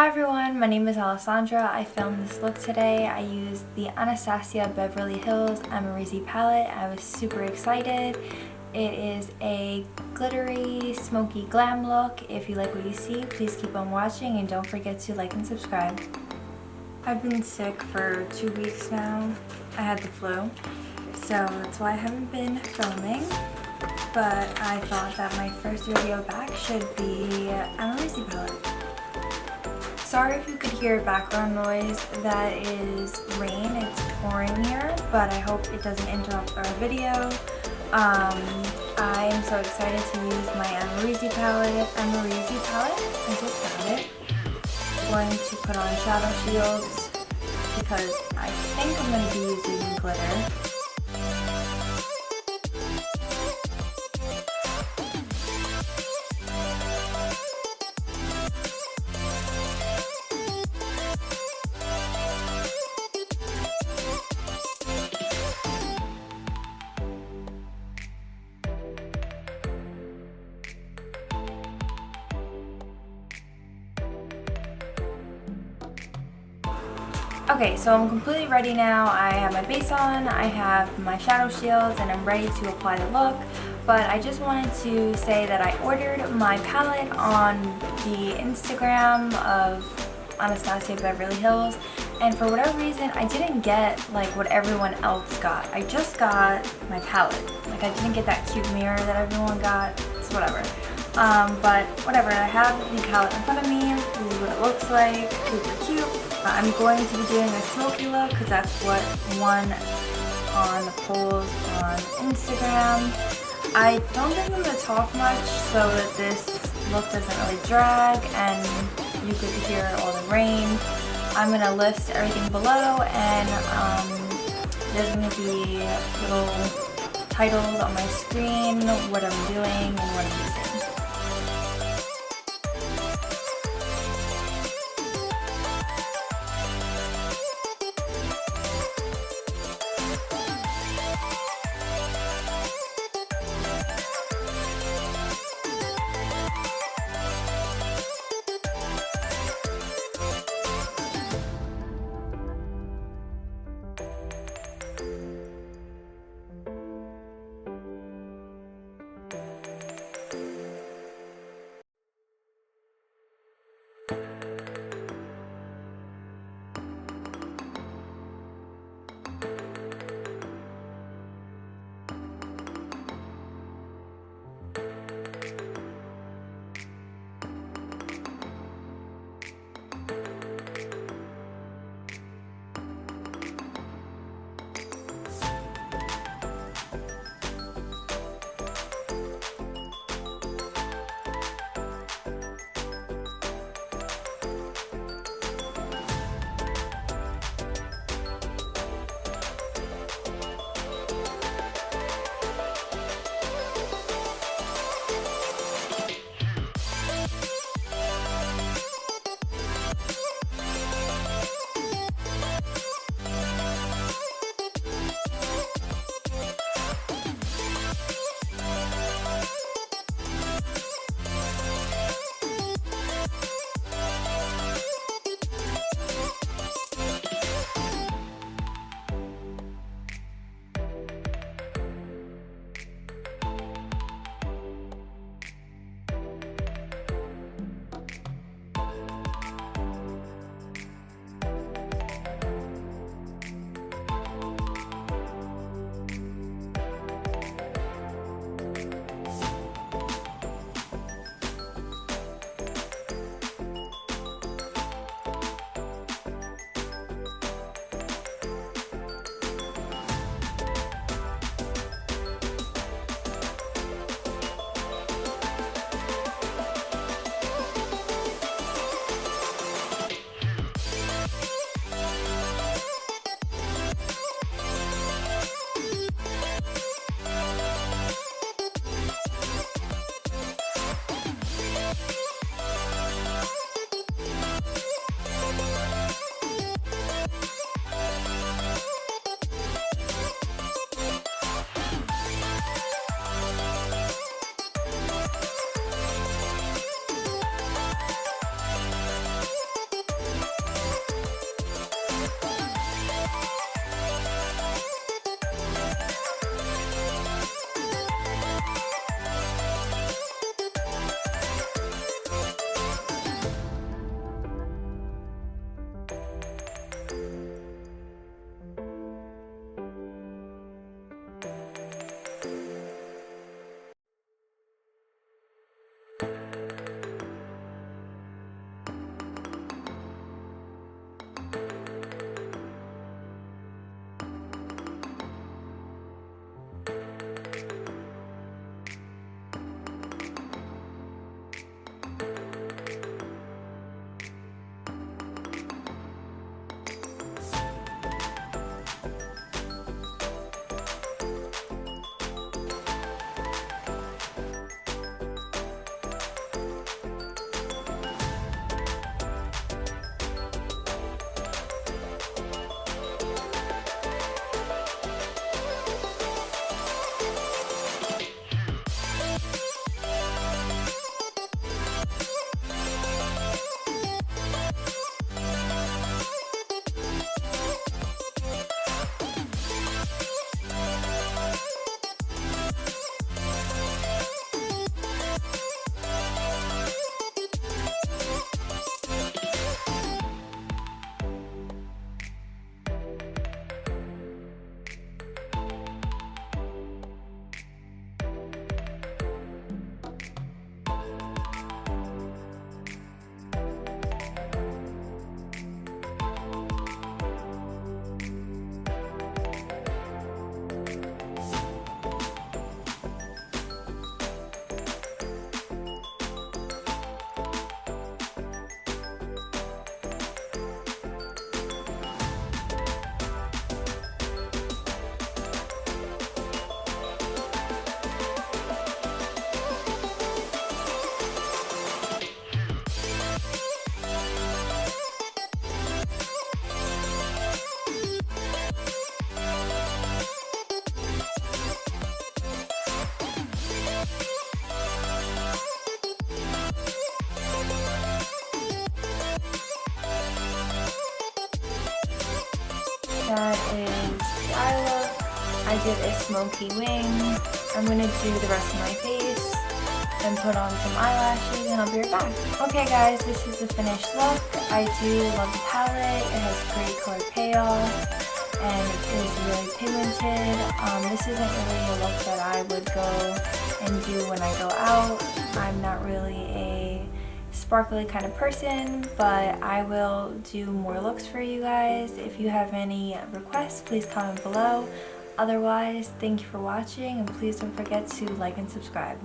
Hi everyone, my name is Alessandra. I filmed this look today. I used the Anastasia Beverly Hills Amrezy palette. I was super excited. It is a glittery, smoky glam look. If you like what you see, please keep on watching and don't forget to like and subscribe. I've been sick for 2 weeks now. I had the flu, so that's why I haven't been filming. But I thought that my first video back should be Amrezy palette. Sorry if you could hear background noise. That is rain. It's pouring here, but I hope it doesn't interrupt our video. I am so excited to use my Amrezy palette. I just found it. I'm going to put on shadow shields because I think I'm going to be using glitter. Okay, so I'm completely ready now. I have my base on, I have my shadow shields, and I'm ready to apply the look. But I just wanted to say that I ordered my palette on the Instagram of Anastasia Beverly Hills, and for whatever reason I didn't get like what everyone else got. I just got my palette. Like I didn't get that cute mirror that everyone got. It's whatever. But whatever, I have the palette in front of me. This is what it looks like. Super cute. I'm going to be doing a smoky look because that's what won on the polls on Instagram. I don't think I'm going to talk much so that this look doesn't really drag and you could hear all the rain. I'm going to list everything below, and there's going to be little titles on my screen, what I'm doing and what I'm using. that is the eye look. I did a smoky wing. I'm going to do the rest of my face and put on some eyelashes, and I'll be right back. Okay guys, this is the finished look. I do love the palette. It has great color payoff and it is really pigmented. This isn't really a look that I would go and do when I go out. I'm not really a sparkly kind of person, but I will do more looks for you guys. If you have any requests, please comment below. Otherwise, thank you for watching, and please don't forget to like and subscribe.